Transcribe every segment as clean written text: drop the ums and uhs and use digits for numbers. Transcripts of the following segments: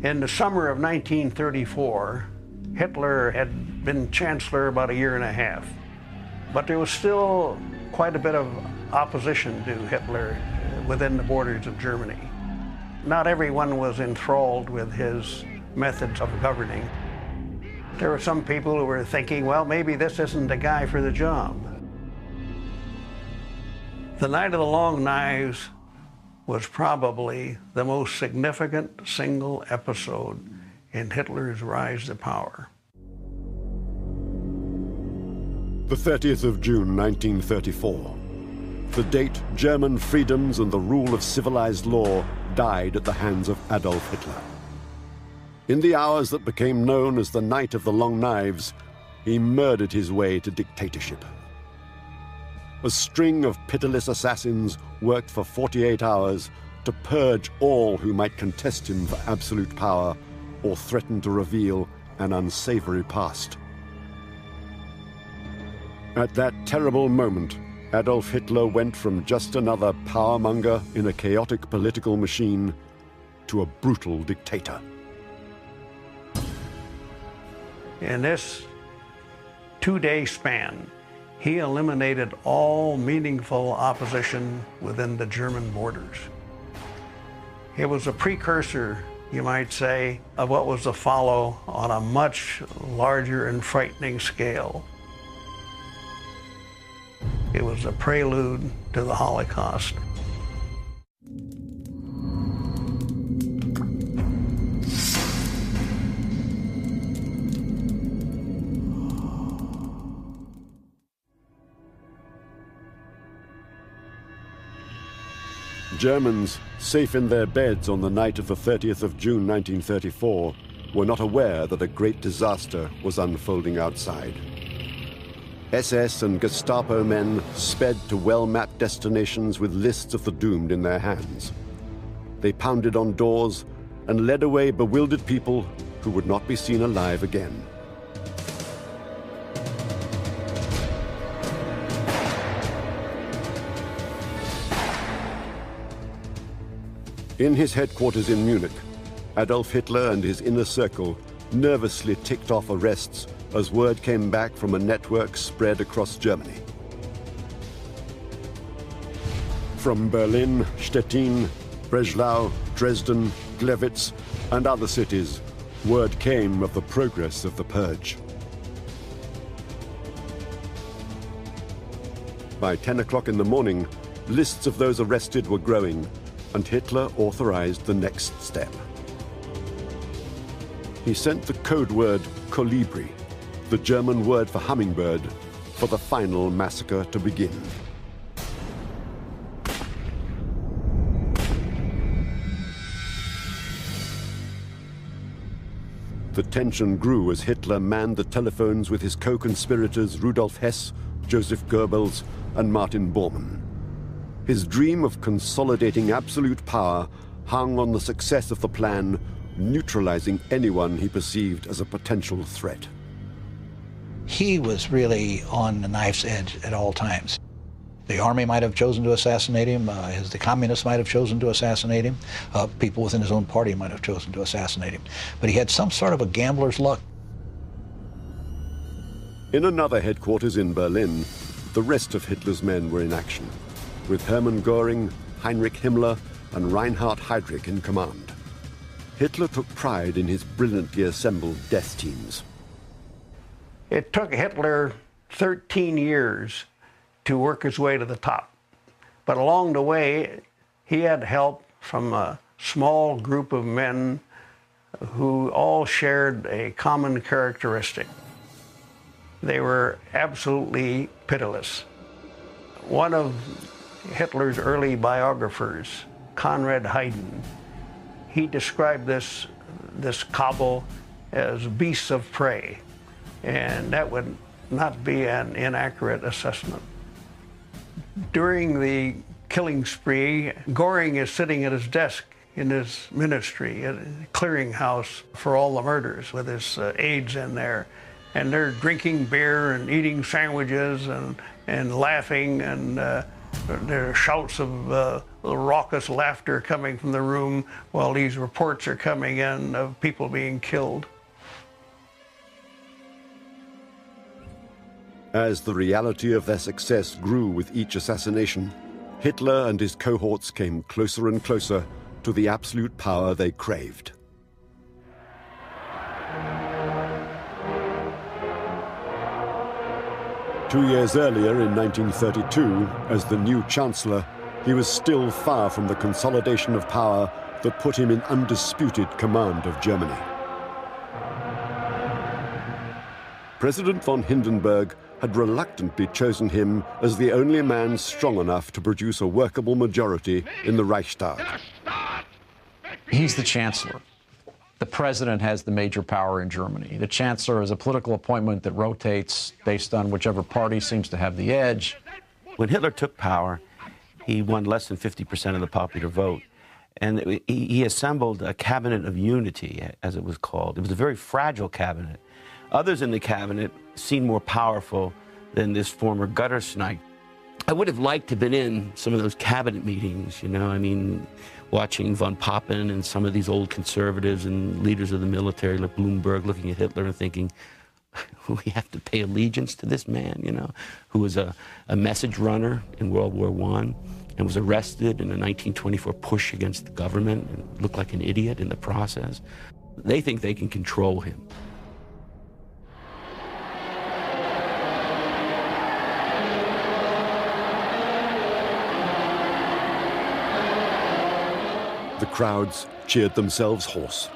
In the summer of 1934, Hitler had been chancellor about a year and a half, but there was still quite a bit of opposition to Hitler within the borders of Germany. Not everyone was enthralled with his methods of governing. There were some people who were thinking, well, maybe this isn't the guy for the job. The Night of the Long Knives was probably the most significant single episode in Hitler's rise to power. The 30th of June, 1934. The date German freedoms and the rule of civilized law died at the hands of Adolf Hitler. In the hours that became known as the Night of the Long Knives, he murdered his way to dictatorship. A string of pitiless assassins worked for 48 hours to purge all who might contest him for absolute power or threaten to reveal an unsavory past. At that terrible moment, Adolf Hitler went from just another powermonger in a chaotic political machine to a brutal dictator. In this two-day span, he eliminated all meaningful opposition within the German borders. It was a precursor, you might say, of what was to follow on a much larger and frightening scale. It was a prelude to the Holocaust. Germans, safe in their beds on the night of the 30th of June 1934, were not aware that a great disaster was unfolding outside. SS and Gestapo men sped to well-mapped destinations with lists of the doomed in their hands. They pounded on doors and led away bewildered people who would not be seen alive again. In his headquarters in Munich, Adolf Hitler and his inner circle nervously ticked off arrests as word came back from a network spread across Germany. From Berlin, Stettin, Breslau, Dresden, Glewitz, and other cities, word came of the progress of the purge. By 10 o'clock in the morning, lists of those arrested were growing, and Hitler authorized the next step. He sent the code word Kolibri, the German word for hummingbird, for the final massacre to begin. The tension grew as Hitler manned the telephones with his co-conspirators Rudolf Hess, Joseph Goebbels, and Martin Bormann. His dream of consolidating absolute power hung on the success of the plan, neutralizing anyone he perceived as a potential threat. He was really on the knife's edge at all times. The army might have chosen to assassinate him, the communists might have chosen to assassinate him, people within his own party might have chosen to assassinate him. But he had some sort of a gambler's luck. In another headquarters in Berlin, the rest of Hitler's men were in action, with Hermann Göring, Heinrich Himmler, and Reinhard Heydrich in command. Hitler took pride in his brilliantly assembled death teams. It took Hitler 13 years to work his way to the top. But along the way, he had help from a small group of men who all shared a common characteristic. They were absolutely pitiless. One of Hitler's early biographers, Conrad Hayden, he described this cabal as beasts of prey, and that would not be an inaccurate assessment. During the killing spree, Göring is sitting at his desk in his ministry, a clearinghouse for all the murders, with his aides in there. And they're drinking beer and eating sandwiches and laughing, and there are shouts of raucous laughter coming from the room while these reports are coming in of people being killed. As the reality of their success grew with each assassination, Hitler and his cohorts came closer and closer to the absolute power they craved. Two years earlier, in 1932, as the new Chancellor, he was still far from the consolidation of power that put him in undisputed command of Germany. President von Hindenburg had reluctantly chosen him as the only man strong enough to produce a workable majority in the Reichstag. He's the chancellor. The president has the major power in Germany. The chancellor is a political appointment that rotates based on whichever party seems to have the edge. When Hitler took power, he won less than 50% of the popular vote. And he assembled a cabinet of unity, as it was called. It was a very fragile cabinet. Others in the cabinet seemed more powerful than this former Guttersnipe. I would have liked to have been in some of those cabinet meetings, you know, I mean, watching von Papen and some of these old conservatives and leaders of the military like Blumberg looking at Hitler and thinking, we have to pay allegiance to this man, you know, who was a message runner in World War I and was arrested in a 1924 push against the government and looked like an idiot in the process. They think they can control him. The crowds cheered themselves hoarse.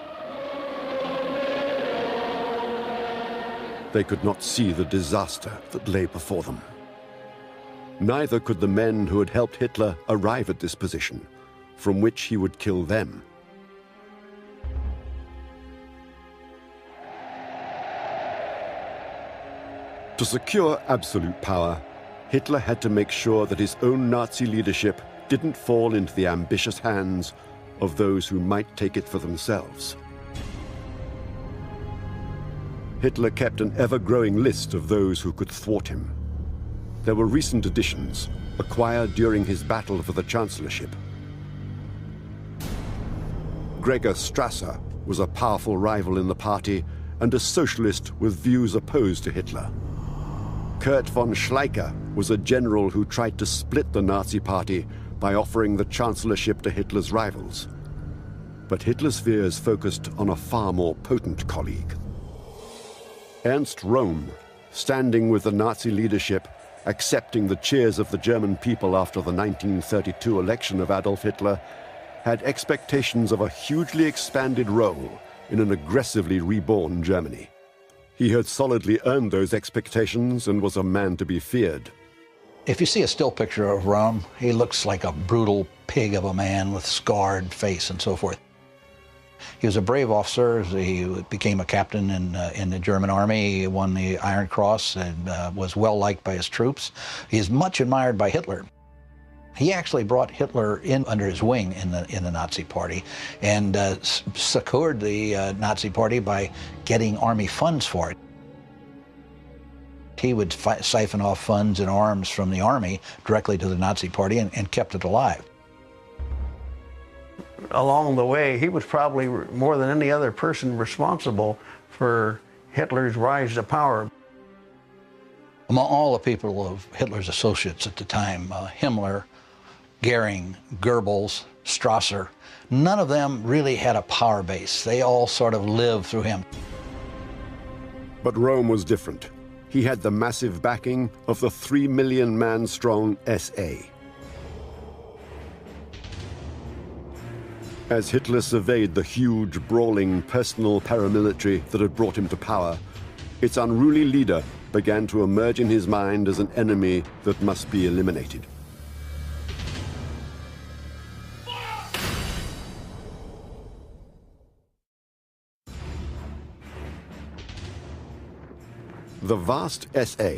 They could not see the disaster that lay before them. Neither could the men who had helped Hitler arrive at this position, from which he would kill them. To secure absolute power, Hitler had to make sure that his own Nazi leadership didn't fall into the ambitious hands of those who might take it for themselves. Hitler kept an ever-growing list of those who could thwart him. There were recent additions, acquired during his battle for the chancellorship. Gregor Strasser was a powerful rival in the party and a socialist with views opposed to Hitler. Kurt von Schleicher was a general who tried to split the Nazi party by offering the chancellorship to Hitler's rivals. But Hitler's fears focused on a far more potent colleague. Ernst Röhm, standing with the Nazi leadership, accepting the cheers of the German people after the 1932 election of Adolf Hitler, had expectations of a hugely expanded role in an aggressively reborn Germany. He had solidly earned those expectations and was a man to be feared. If you see a still picture of Röhm, he looks like a brutal pig of a man with scarred face and so forth. He was a brave officer. He became a captain in the German army. He won the Iron Cross and was well liked by his troops. He is much admired by Hitler. He actually brought Hitler in under his wing in the Nazi Party and succored the Nazi Party by getting army funds for it. He would siphon off funds and arms from the army directly to the Nazi Party and kept it alive. Along the way, he was probably more than any other person responsible for Hitler's rise to power. Among all the people of Hitler's associates at the time, Himmler, Goering, Goebbels, Strasser, none of them really had a power base. They all sort of lived through him. But Röhm was different. He had the massive backing of the 3 million man strong SA. As Hitler surveyed the huge, brawling, personal paramilitary that had brought him to power, its unruly leader began to emerge in his mind as an enemy that must be eliminated. The vast SA,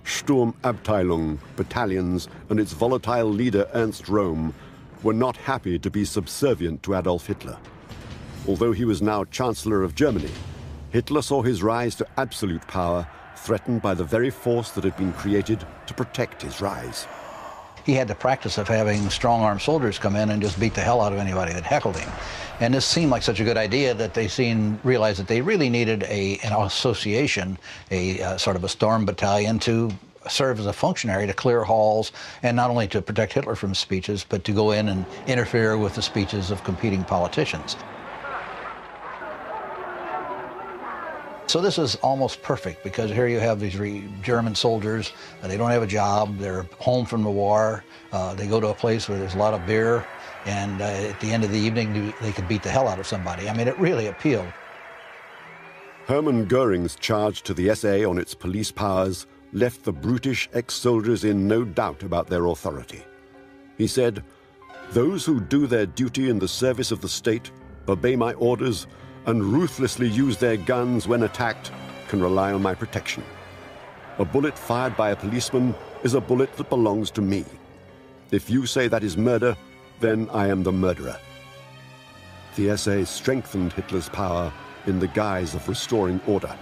Sturmabteilung, battalions, and its volatile leader Ernst Röhm were not happy to be subservient to Adolf Hitler. Although he was now Chancellor of Germany, Hitler saw his rise to absolute power threatened by the very force that had been created to protect his rise. he had the practice of having strong-armed soldiers come in and just beat the hell out of anybody that heckled him. And this seemed like such a good idea that they realized that they really needed an association, sort of a storm battalion to serve as a functionary to clear halls, and not only to protect Hitler from speeches, but to go in and interfere with the speeches of competing politicians. So this is almost perfect, because here you have these German soldiers, they don't have a job, they're home from the war, they go to a place where there's a lot of beer, and at the end of the evening they could beat the hell out of somebody. I mean, it really appealed. Hermann Goering's charge to the SA on its police powers left the brutish ex-soldiers in no doubt about their authority. He said, "Those who do their duty in the service of the state, obey my orders, and ruthlessly use their guns when attacked can rely on my protection. A bullet fired by a policeman is a bullet that belongs to me. If you say that is murder, then I am the murderer." The SA strengthened Hitler's power in the guise of restoring order.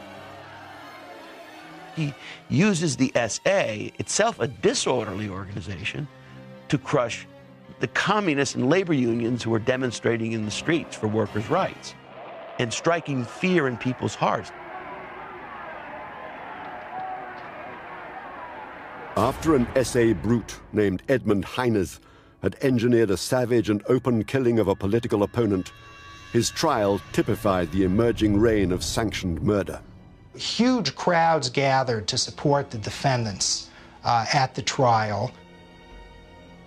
He uses the SA, itself a disorderly organization, to crush the communists and labor unions who are demonstrating in the streets for workers' rights and striking fear in people's hearts. After an SA brute named Edmund Heines had engineered a savage and open killing of a political opponent, his trial typified the emerging reign of sanctioned murder. Huge crowds gathered to support the defendants at the trial.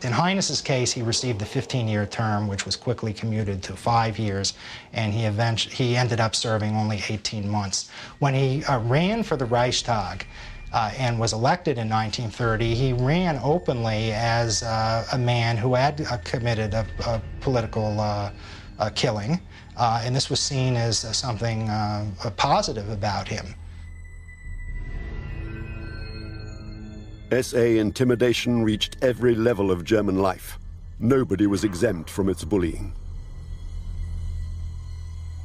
In Heines's case, he received a 15-year term, which was quickly commuted to 5 years, and he ended up serving only 18 months. When he ran for the Reichstag and was elected in 1930, he ran openly as a man who had committed a political killing, and this was seen as something positive about him. SA intimidation reached every level of German life. Nobody was exempt from its bullying.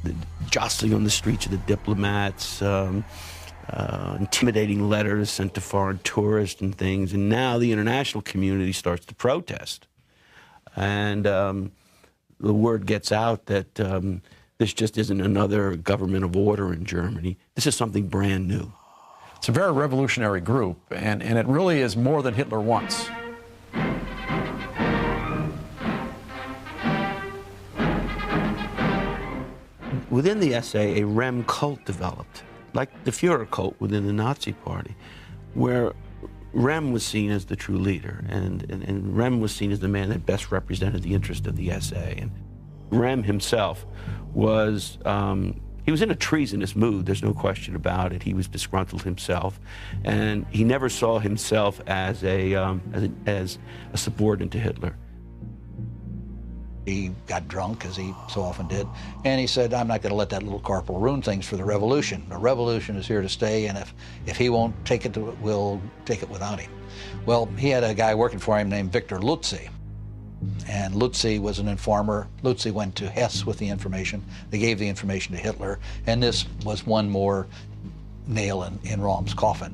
The jostling on the streets of the diplomats, intimidating letters sent to foreign tourists and things, and now the international community starts to protest. And the word gets out that this just isn't another government of order in Germany. This is something brand new. It's a very revolutionary group, and it really is more than Hitler wants. Within the SA, a Rem cult developed, like the Führer cult within the Nazi Party, where Rem was seen as the true leader, and Rem was seen as the man that best represented the interest of the SA. And Rem himself was, he was in a treasonous mood, there's no question about it. He was disgruntled himself, and he never saw himself as a subordinate to Hitler. He got drunk, as he so often did, and he said, "I'm not going to let that little corporal ruin things for the revolution. The revolution is here to stay, and if he won't take it, we'll take it without him." Well, he had a guy working for him named Victor Lutze, and Lutze was an informer. Lutze went to Hess with the information. They gave the information to Hitler, and this was one more nail in Röhm's coffin.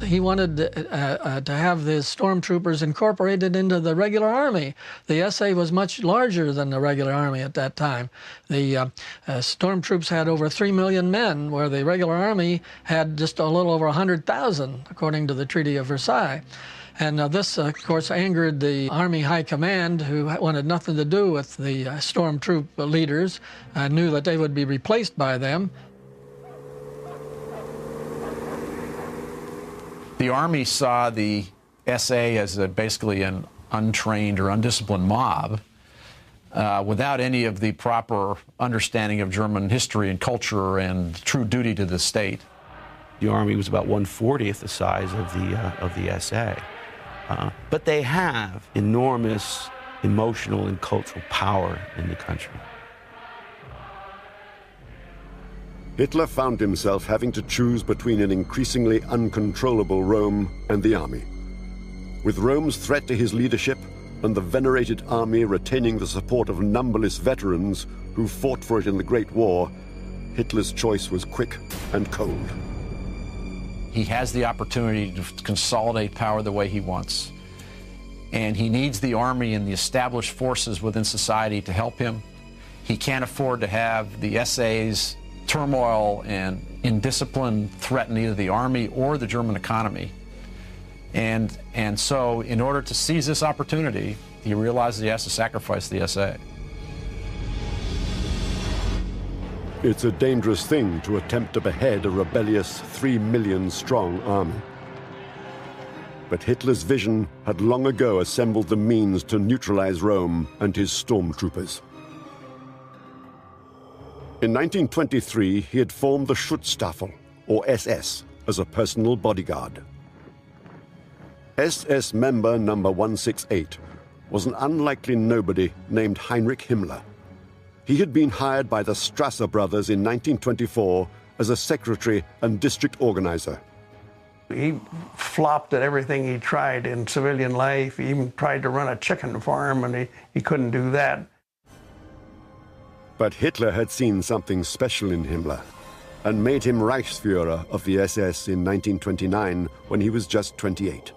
He wanted to have the stormtroopers incorporated into the regular army. The SA was much larger than the regular army at that time. The stormtroops had over 3 million men, where the regular army had just a little over 100,000, according to the Treaty of Versailles. And this, of course, angered the Army High Command, who wanted nothing to do with the stormtroop leaders, knew that they would be replaced by them. The Army saw the SA as basically an untrained or undisciplined mob without any of the proper understanding of German history and culture and true duty to the state. The Army was about 1/40th the size of the SA. But they have enormous emotional and cultural power in the country. Hitler found himself having to choose between an increasingly uncontrollable Rome and the army. With Rome's threat to his leadership and the venerated army retaining the support of numberless veterans who fought for it in the Great War, Hitler's choice was quick and cold. He has the opportunity to consolidate power the way he wants. and he needs the army and the established forces within society to help him. He can't afford to have the SA's turmoil and indiscipline threaten either the army or the German economy. And so in order to seize this opportunity, he realizes he has to sacrifice the SA. It's a dangerous thing to attempt to behead a rebellious 3 million strong army. But Hitler's vision had long ago assembled the means to neutralize Rome and his stormtroopers. In 1923, he had formed the Schutzstaffel, or SS, as a personal bodyguard. SS member number 168 was an unlikely nobody named Heinrich Himmler. He had been hired by the Strasser brothers in 1924 as a secretary and district organizer. He flopped at everything he tried in civilian life. He even tried to run a chicken farm, and he couldn't do that. But Hitler had seen something special in Himmler and made him Reichsführer of the SS in 1929 when he was just 28.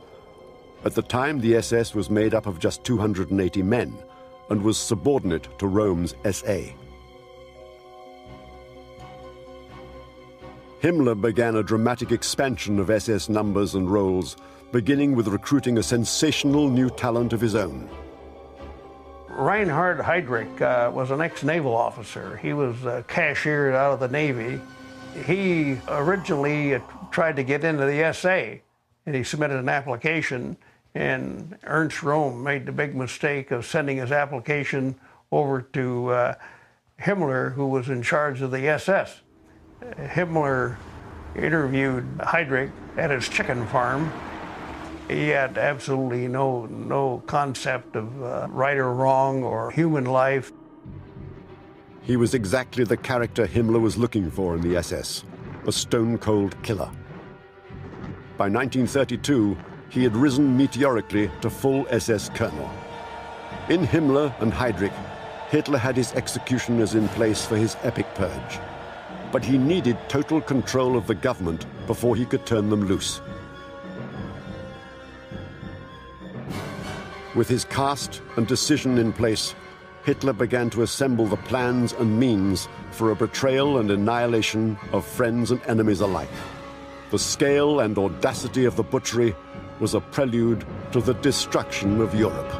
At the time, the SS was made up of just 280 men and was subordinate to Rome's SA. Himmler began a dramatic expansion of SS numbers and roles, beginning with recruiting a sensational new talent of his own. Reinhard Heydrich was an ex-naval officer. He was cashiered out of the Navy. He originally tried to get into the SA, and he submitted an application, and Ernst Röhm made the big mistake of sending his application over to Himmler, who was in charge of the SS. Himmler interviewed Heydrich at his chicken farm. He had absolutely no concept of right or wrong or human life. He was exactly the character Himmler was looking for in the SS, a stone-cold killer. By 1932, he had risen meteorically to full SS colonel. In Himmler and Heydrich, Hitler had his executioners in place for his epic purge. But he needed total control of the government before he could turn them loose. With his caste and decision in place, Hitler began to assemble the plans and means for a betrayal and annihilation of friends and enemies alike. The scale and audacity of the butchery was a prelude to the destruction of Europe.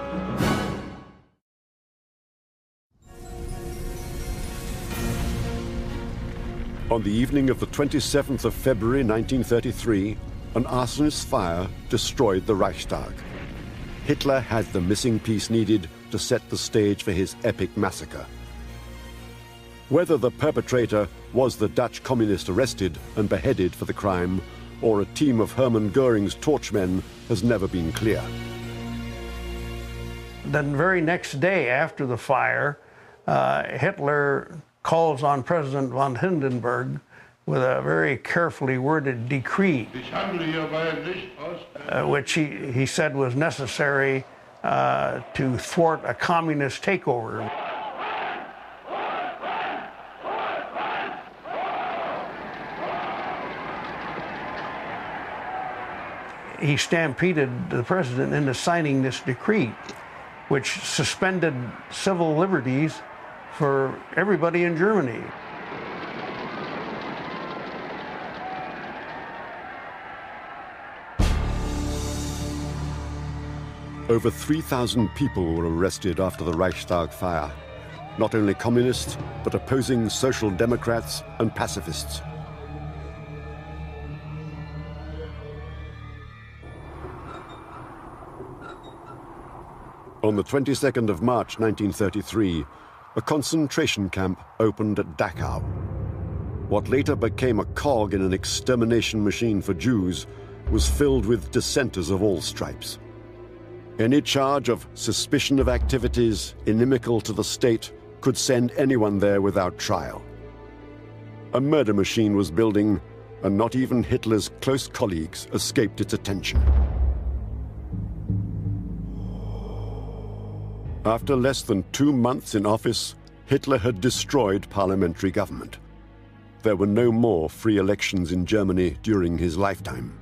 On the evening of the 27th of February 1933, an arsonist's fire destroyed the Reichstag. Hitler had the missing piece needed to set the stage for his epic massacre. Whether the perpetrator was the Dutch communist arrested and beheaded for the crime, or a team of Hermann Göring's torchmen, has never been clear. The very next day after the fire, Hitler calls on President von Hindenburg with a very carefully worded decree, which he said was necessary to thwart a communist takeover. He stampeded the president into signing this decree, which suspended civil liberties for everybody in Germany. Over 3,000 people were arrested after the Reichstag fire. Not only communists, but opposing social democrats and pacifists. On the 22nd of March 1933, a concentration camp opened at Dachau. What later became a cog in an extermination machine for Jews was filled with dissenters of all stripes. Any charge of suspicion of activities inimical to the state could send anyone there without trial. A murder machine was building, and not even Hitler's close colleagues escaped its attention. After less than 2 months in office, Hitler had destroyed parliamentary government. There were no more free elections in Germany during his lifetime.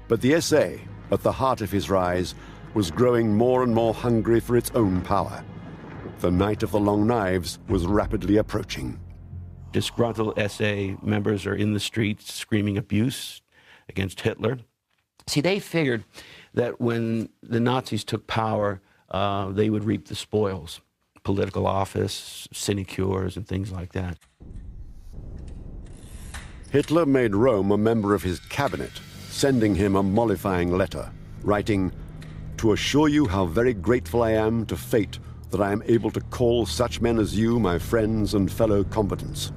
But the SA, at the heart of his rise, was growing more and more hungry for its own power. The night of the long knives was rapidly approaching. Disgruntled SA members are in the streets screaming abuse against Hitler. See, they figured that when the Nazis took power, they would reap the spoils, political office, sinecures, and things like that. Hitler made Röhm a member of his cabinet, sending him a mollifying letter, writing, "To assure you how very grateful I am to fate that I am able to call such men as you my friends and fellow combatants.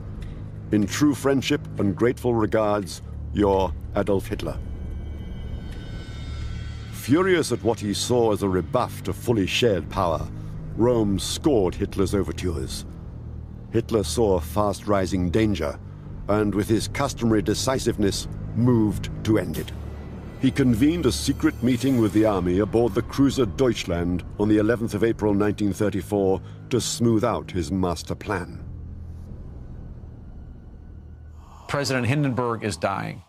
In true friendship and grateful regards, your Adolf Hitler." Furious at what he saw as a rebuff to fully shared power, Röhm scored Hitler's overtures. Hitler saw a fast-rising danger, and with his customary decisiveness, moved to end it. He convened a secret meeting with the army aboard the cruiser Deutschland on the 11th of April 1934 to smooth out his master plan. President Hindenburg is dying.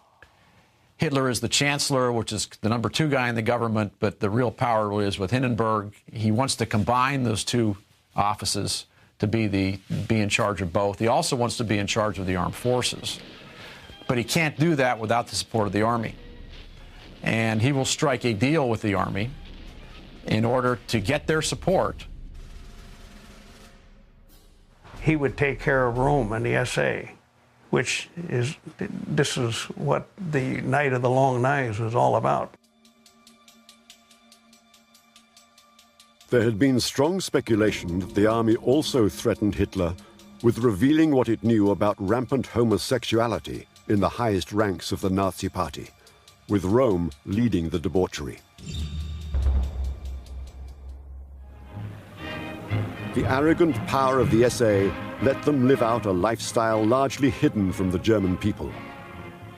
Hitler is the chancellor, which is the number 2 guy in the government, but the real power is with Hindenburg. He wants to combine those 2 offices to be in charge of both. He also wants to be in charge of the armed forces. But he can't do that without the support of the army. And he will strike a deal with the army in order to get their support. He would take care of Röhm and the SA, this is what the Night of the Long Knives was all about. There had been strong speculation that the army also threatened Hitler with revealing what it knew about rampant homosexuality in the highest ranks of the Nazi Party, with Röhm leading the debauchery. The arrogant power of the SA let them live out a lifestyle largely hidden from the German people.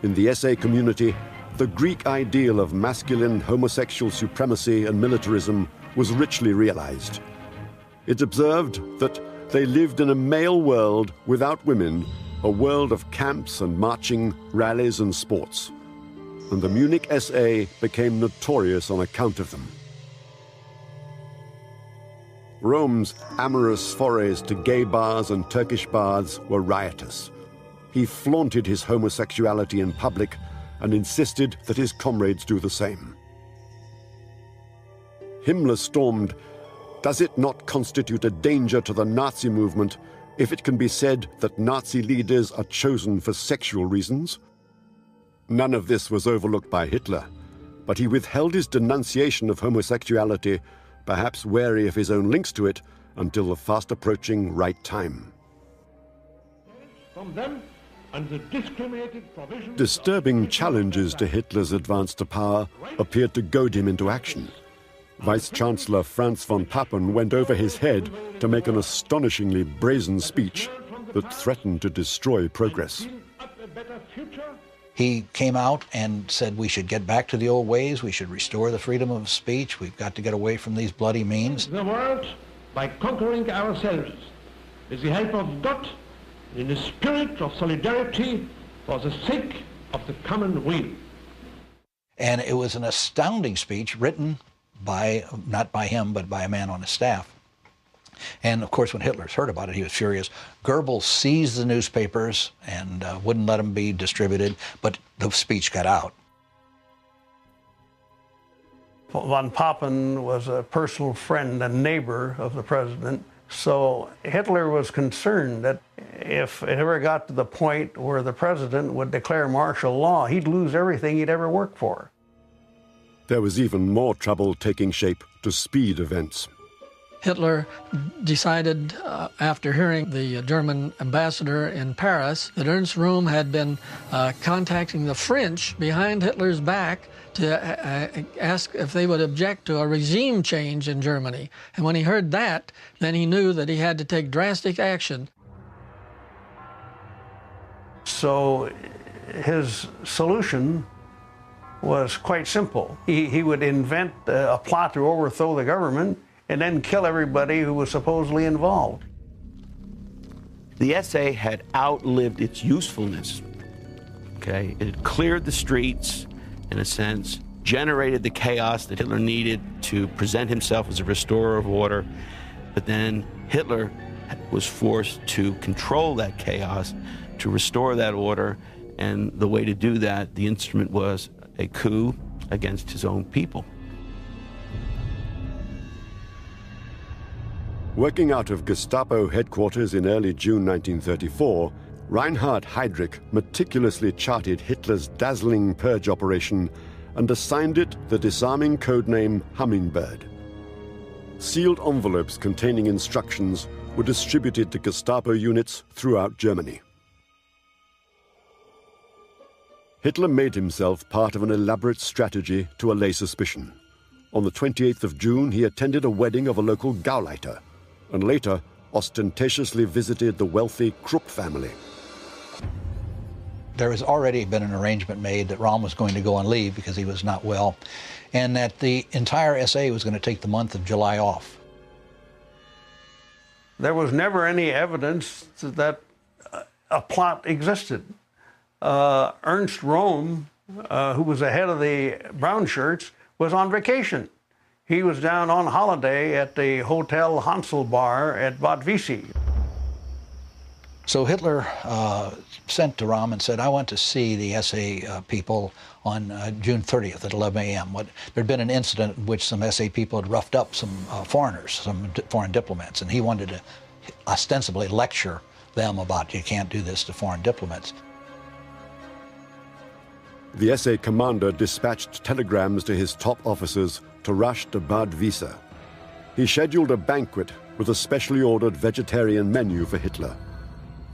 In the SA community, the Greek ideal of masculine homosexual supremacy and militarism was richly realized. It observed that they lived in a male world without women, a world of camps and marching, rallies and sports. And the Munich SA became notorious on account of them. Röhm's amorous forays to gay bars and Turkish baths were riotous. He flaunted his homosexuality in public and insisted that his comrades do the same. Himmler stormed, "Does it not constitute a danger to the Nazi movement if it can be said that Nazi leaders are chosen for sexual reasons?" None of this was overlooked by Hitler, but he withheld his denunciation of homosexuality, perhaps wary of his own links to it, until the fast-approaching right time. From them and the discriminated provisions. Disturbing challenges to Hitler's advance to power appeared to goad him into action. Vice-Chancellor Franz von Papen went over his head to make an astonishingly brazen speech that threatened to destroy progress. He came out and said we should get back to the old ways, we should restore the freedom of speech, we've got to get away from these bloody means. The world by conquering ourselves with the help of God in a spirit of solidarity for the sake of the common weal. And it was an astounding speech written by, not by him, but by a man on his staff. And of course, when Hitler heard about it, he was furious. Goebbels seized the newspapers and wouldn't let them be distributed, but the speech got out. Von Papen was a personal friend and neighbor of the president, so Hitler was concerned that if it ever got to the point where the president would declare martial law, he'd lose everything he'd ever worked for. There was even more trouble taking shape to speed events. Hitler decided, after hearing the German ambassador in Paris, that Ernst Röhm had been contacting the French behind Hitler's back to ask if they would object to a regime change in Germany. And when he heard that, then he knew that he had to take drastic action. So his solution was quite simple. He would invent a plot to overthrow the government and then kill everybody who was supposedly involved. The SA had outlived its usefulness. Okay, it had cleared the streets, in a sense. generated the chaos that Hitler needed to present himself as a restorer of order. But then Hitler was forced to control that chaos, to restore that order, and the way to do that, the instrument was a coup against his own people. Working out of Gestapo headquarters in early June 1934, Reinhard Heydrich meticulously charted Hitler's dazzling purge operation and assigned it the disarming codename Hummingbird. Sealed envelopes containing instructions were distributed to Gestapo units throughout Germany. Hitler made himself part of an elaborate strategy to allay suspicion. On the 28th of June, he attended a wedding of a local Gauleiter, and later ostentatiously visited the wealthy Krupp family. There has already been an arrangement made that Röhm was going to go on leave because he was not well, and that the entire SA was going to take the month of July off. There was never any evidence that a plot existed. Ernst Röhm, who was the head of the Brown Shirts, was on vacation. He was down on holiday at the Hotel Hanselbar at Bad Wiessee. So Hitler sent to Röhm and said, I want to see the SA people on June 30th at 11 a.m. There'd been an incident in which some SA people had roughed up some foreigners, some foreign diplomats, and he wanted to ostensibly lecture them about you can't do this to foreign diplomats. The SA commander dispatched telegrams to his top officers to rush to Bad Wiessee. He scheduled a banquet with a specially ordered vegetarian menu for Hitler.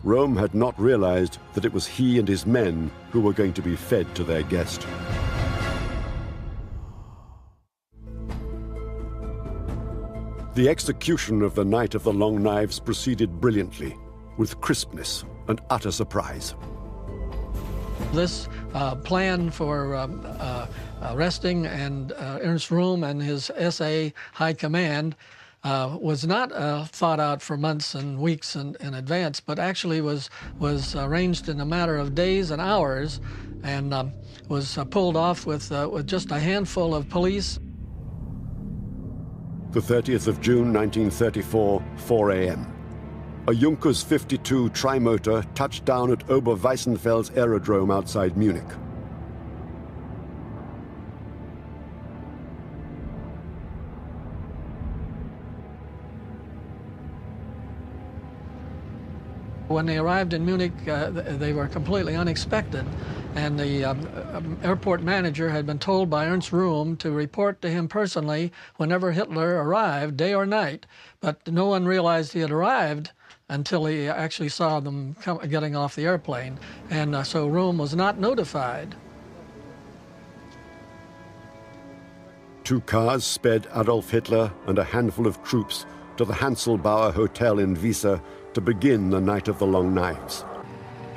Röhm had not realized that it was he and his men who were going to be fed to their guest. The execution of the Night of the Long Knives proceeded brilliantly, with crispness and utter surprise. This plan for arresting Ernst Röhm and his SA High Command was not thought out for months and weeks in advance, but actually was arranged in a matter of days and hours, and was pulled off with just a handful of police. The 30th of June, 1934, 4 a.m. A Junkers 52 trimotor touched down at Oberweissenfels aerodrome outside Munich. When they arrived in Munich, they were completely unexpected, and the airport manager had been told by Ernst Röhm to report to him personally whenever Hitler arrived, day or night, but no one realized he had arrived until he actually saw them getting off the airplane, and so Röhm was not notified. 2 cars sped Adolf Hitler and a handful of troops to the Hanselbauer Hotel in Wiessee to begin the Night of the Long Knives.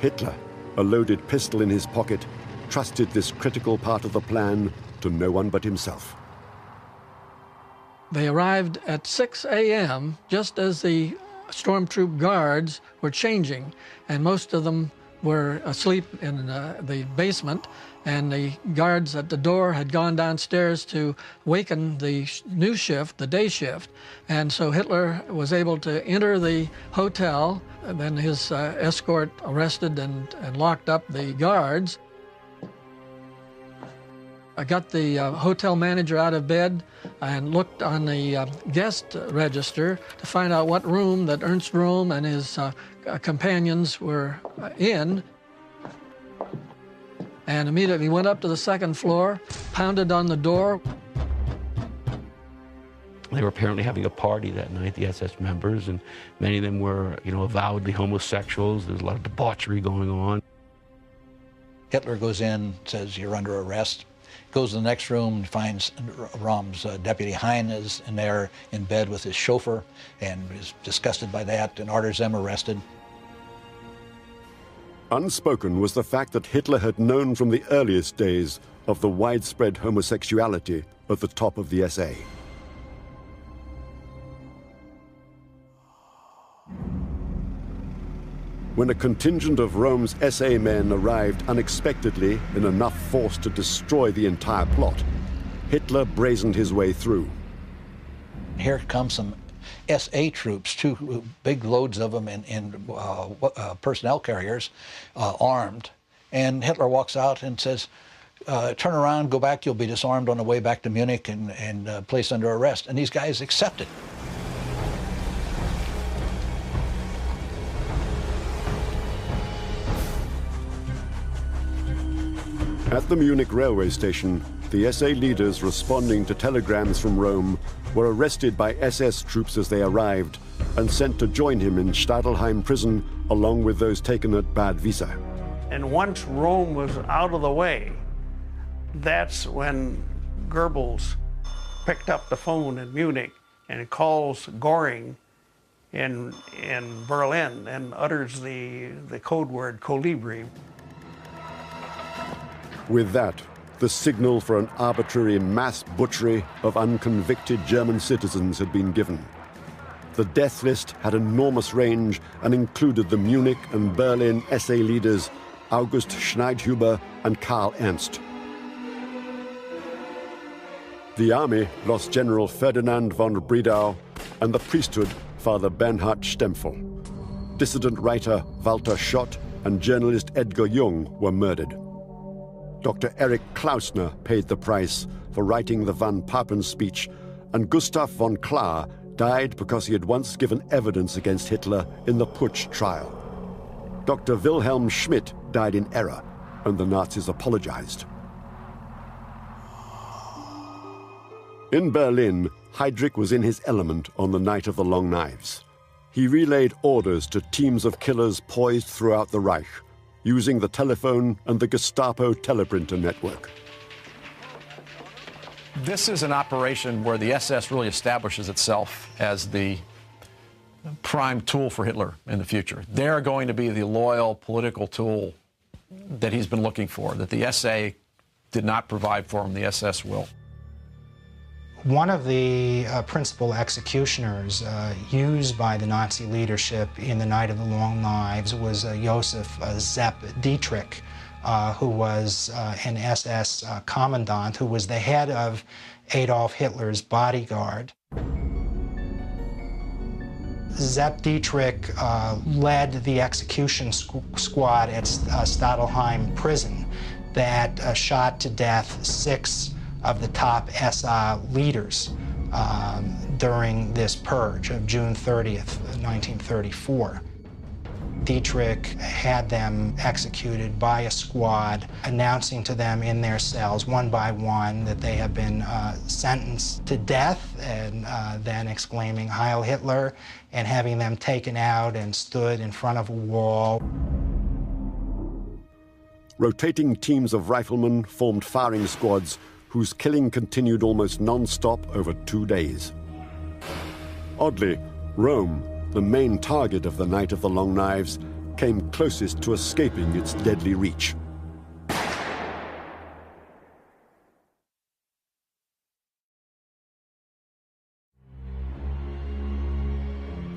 Hitler, a loaded pistol in his pocket, trusted this critical part of the plan to no one but himself. They arrived at 6 a.m. just as the stormtroop guards were changing, and most of them were asleep in the basement, and the guards at the door had gone downstairs to waken the new shift, the day shift. And so Hitler was able to enter the hotel, and then his escort arrested and locked up the guards. I got the hotel manager out of bed and looked on the guest register to find out what room that Ernst Röhm and his companions were in, and immediately went up to the second floor, pounded on the door. They were apparently having a party that night, the SS members, and many of them were, avowedly homosexuals. There was a lot of debauchery going on. Hitler goes in, says, "You're under arrest." Goes to the next room, finds Röhm's deputy Hein is in there in bed with his chauffeur, and is disgusted by that and orders them arrested. Unspoken was the fact that Hitler had known from the earliest days of the widespread homosexuality at the top of the SA. When a contingent of Röhm's SA men arrived unexpectedly in enough force to destroy the entire plot, Hitler brazened his way through. Here come some SA troops, two big loads of them in personnel carriers, armed. And Hitler walks out and says, turn around, go back, you'll be disarmed on the way back to Munich and placed under arrest. And these guys accepted. At the Munich railway station, the SA leaders responding to telegrams from Rome were arrested by SS troops as they arrived and sent to join him in Stadelheim prison along with those taken at Bad Wiese. And once Rome was out of the way, that's when Goebbels picked up the phone in Munich and calls Göring in Berlin and utters the code word Kolibri. With that, the signal for an arbitrary mass butchery of unconvicted German citizens had been given. The death list had enormous range and included the Munich and Berlin SA leaders August Schneidhuber and Karl Ernst. The army lost General Ferdinand von Bredau and the priesthood Father Bernhard Stempfel. Dissident writer Walter Schott and journalist Edgar Jung were murdered. Dr. Erich Klausner paid the price for writing the Van Papen speech, and Gustav von Klar died because he had once given evidence against Hitler in the Putsch trial. Dr. Wilhelm Schmidt died in error, and the Nazis apologized. In Berlin, Heydrich was in his element on the night of the Long Knives. He relayed orders to teams of killers poised throughout the Reich, using the telephone and the Gestapo teleprinter network. This is an operation where the SS really establishes itself as the prime tool for Hitler in the future. They're going to be the loyal political tool that he's been looking for, that the SA did not provide for him, the SS will. One of the principal executioners used by the Nazi leadership in the Night of the Long Knives was Josef Sepp Dietrich, who was an SS commandant, who was the head of Adolf Hitler's bodyguard. Sepp Dietrich led the execution squad at Stadelheim prison that shot to death 6 of the top SA leaders during this purge of June 30th, 1934. Dietrich had them executed by a squad, announcing to them in their cells, one by one, that they had been sentenced to death, and then exclaiming Heil Hitler, and having them taken out and stood in front of a wall. Rotating teams of riflemen formed firing squads whose killing continued almost non-stop over 2 days. Oddly, Rome, the main target of the Night of the Long Knives, came closest to escaping its deadly reach.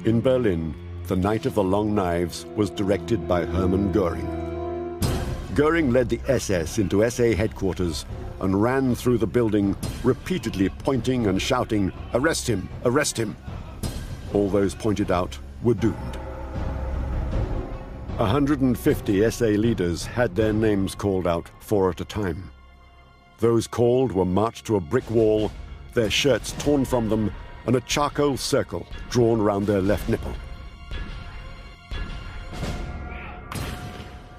In Berlin, the Night of the Long Knives was directed by Hermann Göring. Göring led the SS into SA headquarters and ran through the building, repeatedly pointing and shouting, "Arrest him! Arrest him!" All those pointed out were doomed. 150 SA leaders had their names called out 4 at a time. Those called were marched to a brick wall, their shirts torn from them, and a charcoal circle drawn around their left nipple.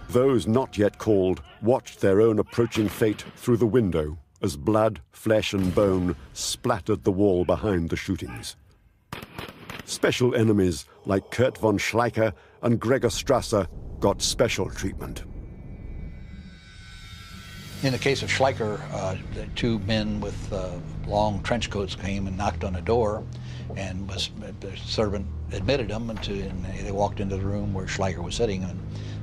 Those not yet called watched their own approaching fate through the window as blood, flesh, and bone splattered the wall behind the shootings. Special enemies like Kurt von Schleicher and Gregor Strasser got special treatment. In the case of Schleicher, the 2 men with long trench coats came and knocked on the door, and the servant admitted them, and they walked into the room where Schleicher was sitting, and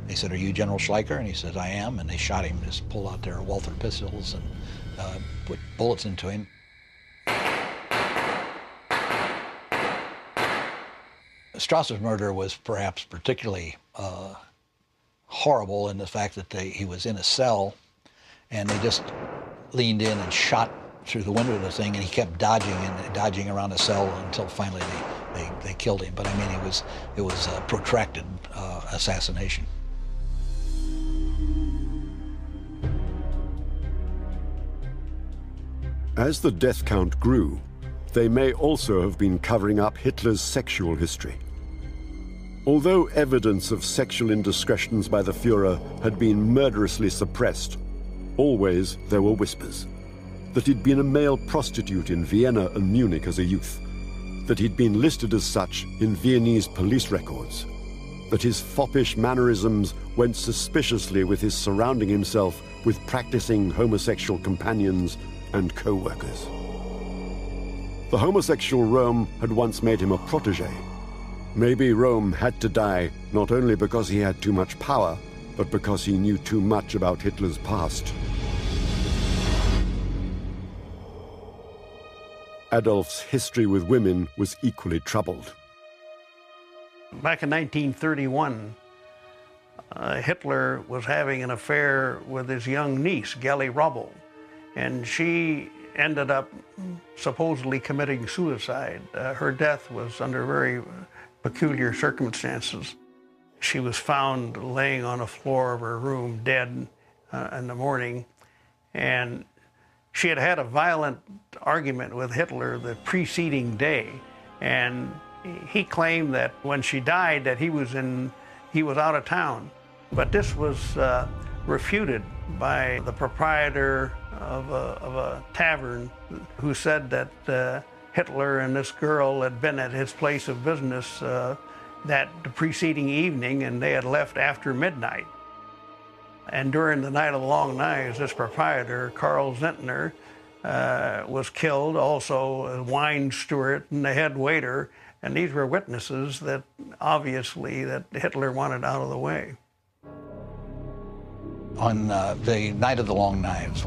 they said, "Are you General Schleicher?" And he said, "I am." And they shot him, just pulled out their Walther pistols and put bullets into him. Strasser's murder was perhaps particularly horrible in the fact that he was in a cell, and they just leaned in and shot through the window of the thing, and he kept dodging and dodging around a cell until finally they killed him. But I mean, it was a protracted assassination. As the death count grew, they may also have been covering up Hitler's sexual history. Although evidence of sexual indiscretions by the Führer had been murderously suppressed, always there were whispers that he'd been a male prostitute in Vienna and Munich as a youth, that he'd been listed as such in Viennese police records, that his foppish mannerisms went suspiciously with his surrounding himself with practicing homosexual companions and co-workers. The homosexual Röhm had once made him a protege. Maybe Röhm had to die not only because he had too much power, but because he knew too much about Hitler's past. Adolf's history with women was equally troubled. Back in 1931, Hitler was having an affair with his young niece, Geli Raubal, and she ended up supposedly committing suicide. Her death was under very peculiar circumstances. She was found laying on the floor of her room, dead in the morning, and she had had a violent argument with Hitler the preceding day, and he claimed that when she died that he was out of town. But this was refuted by the proprietor of a tavern, who said that Hitler and this girl had been at his place of business the preceding evening, and they had left after midnight. And during the Night of the Long Knives, this proprietor, Karl Zentner, was killed, also a wine steward and the head waiter, and these were witnesses that obviously that Hitler wanted out of the way. On the Night of the Long Knives,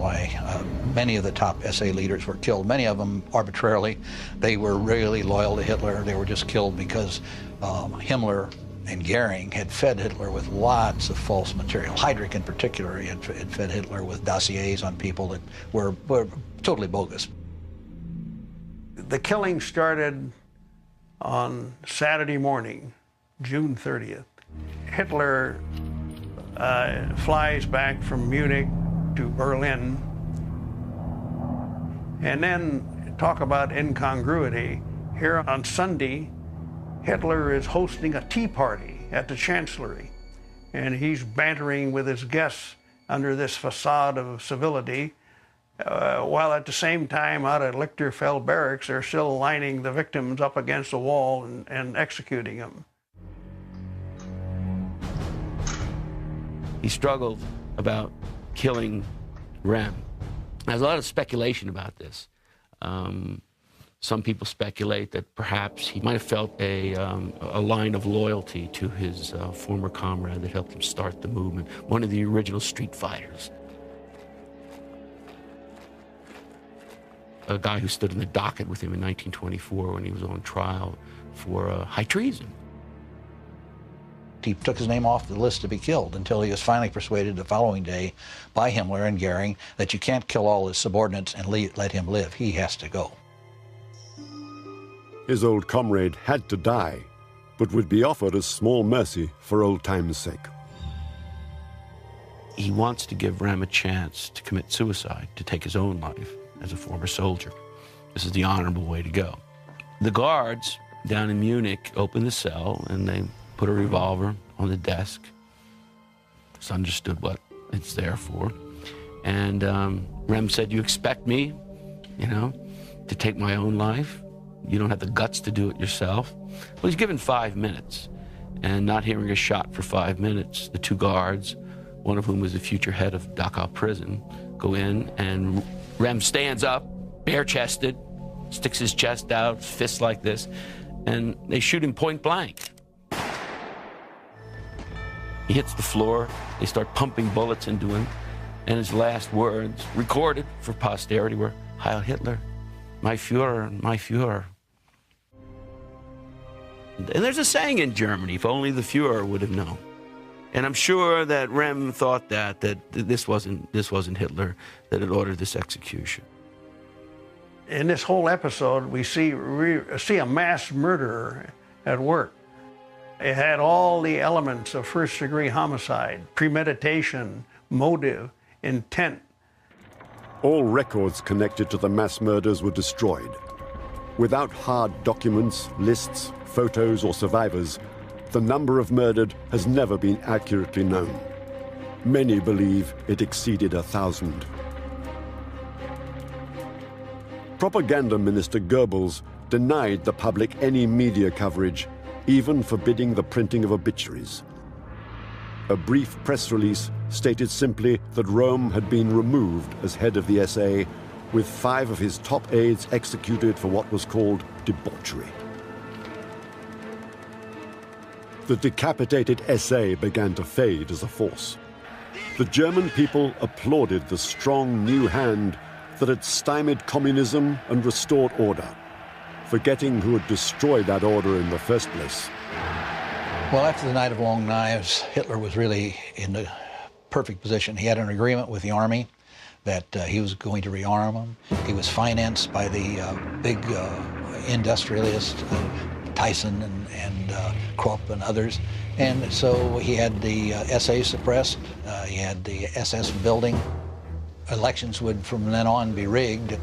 many of the top SA leaders were killed, many of them arbitrarily. They were really loyal to Hitler. They were just killed because Himmler and Goering had fed Hitler with lots of false material. Heydrich in particular had fed Hitler with dossiers on people that were totally bogus. The killing started on Saturday morning, June 30th. Hitler flies back from Munich to Berlin. And then talk about incongruity. Here on Sunday, Hitler is hosting a tea party at the Chancellery, and he's bantering with his guests under this facade of civility, while at the same time out at Lichterfeld Barracks, they're still lining the victims up against the wall and executing them. He struggled about killing Röhm. There's a lot of speculation about this. Some people speculate that perhaps he might have felt a line of loyalty to his former comrade that helped him start the movement, one of the original street fighters. A guy who stood in the docket with him in 1924 when he was on trial for high treason. He took his name off the list to be killed until he was finally persuaded the following day by Himmler and Goering that you can't kill all his subordinates and let him live. He has to go. His old comrade had to die, but would be offered a small mercy for old time's sake. He wants to give Röhm a chance to commit suicide, to take his own life as a former soldier. This is the honorable way to go. The guards down in Munich open the cell and they put a revolver on the desk. It's understood what it's there for. And Röhm said, "You expect me, to take my own life? You don't have the guts to do it yourself." Well, he's given 5 minutes, and not hearing a shot for 5 minutes, the two guards, one of whom was the future head of Dachau prison, go in, and Röhm stands up, bare-chested, sticks his chest out, fists like this, and they shoot him point blank. He hits the floor, they start pumping bullets into him, and his last words, recorded for posterity, were, "Heil Hitler, my Führer, my Führer." And there's a saying in Germany, if only the Führer would have known. And I'm sure that Röhm thought that this wasn't Hitler that had ordered this execution. In this whole episode, we see a mass murderer at work. It had all the elements of first-degree homicide, premeditation, motive, intent. All records connected to the mass murders were destroyed. Without hard documents, lists, photos, or survivors, the number of murdered has never been accurately known. Many believe it exceeded 1,000. Propaganda Minister Goebbels denied the public any media coverage, even forbidding the printing of obituaries. A brief press release stated simply that Röhm had been removed as head of the SA, with 5 of his top aides executed for what was called debauchery. The decapitated SA began to fade as a force. The German people applauded the strong new hand that had stymied communism and restored order, forgetting who had destroyed that order in the first place. Well, after the Night of Long Knives, Hitler was really in the perfect position. He had an agreement with the army that he was going to rearm them. He was financed by the big industrialists, Tyson and Krupp and others. And so he had the SA suppressed, he had the SS building. Elections would from then on be rigged.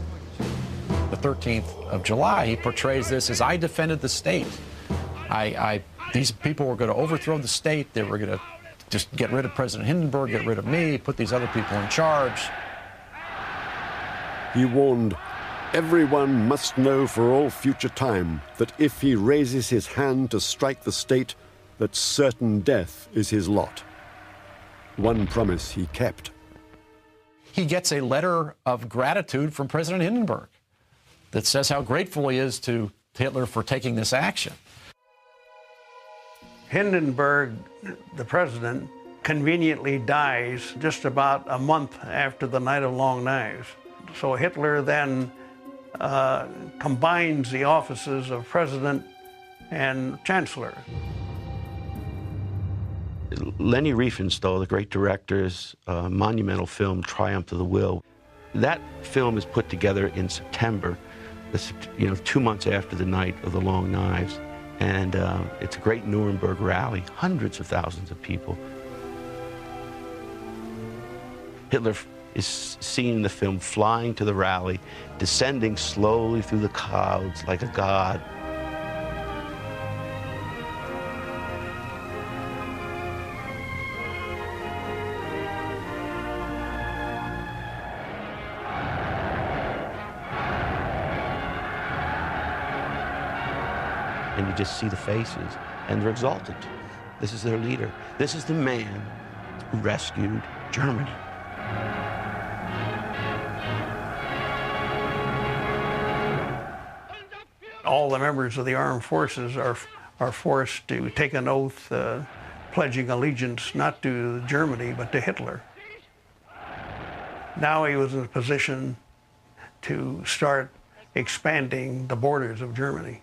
The 13th of July, he portrays this as, I defended the state. These people were going to overthrow the state. They were going to just get rid of President Hindenburg, get rid of me, put these other people in charge. He warned, everyone must know for all future time that if he raises his hand to strike the state, that certain death is his lot. One promise he kept. He gets a letter of gratitude from President Hindenburg that says how grateful he is to Hitler for taking this action. Hindenburg, the president, conveniently dies just about a month after the Night of Long Knives. So Hitler then combines the offices of president and chancellor. Leni Riefenstahl, the great director's monumental film, Triumph of the Will, that film is put together in September, 2 months after the Night of the Long Knives. And it's a great Nuremberg rally, hundreds of thousands of people. Hitler is seen in the film flying to the rally, descending slowly through the clouds like a god. And you just see the faces, and they're exalted. This is their leader. This is the man who rescued Germany. All the members of the armed forces are forced to take an oath pledging allegiance not to Germany, but to Hitler. Now he was in a position to start expanding the borders of Germany,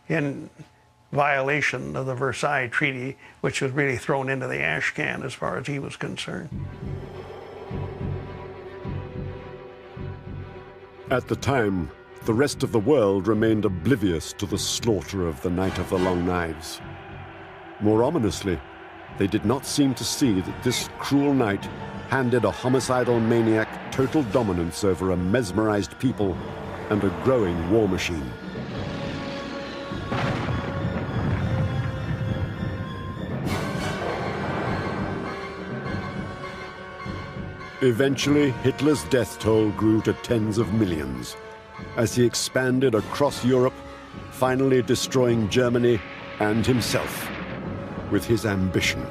in violation of the Versailles Treaty, which was really thrown into the ash can as far as he was concerned. At the time, the rest of the world remained oblivious to the slaughter of the Night of the Long Knives. More ominously, they did not seem to see that this cruel night handed a homicidal maniac total dominance over a mesmerized people and a growing war machine. Eventually, Hitler's death toll grew to tens of millions as he expanded across Europe, finally destroying Germany and himself with his ambition.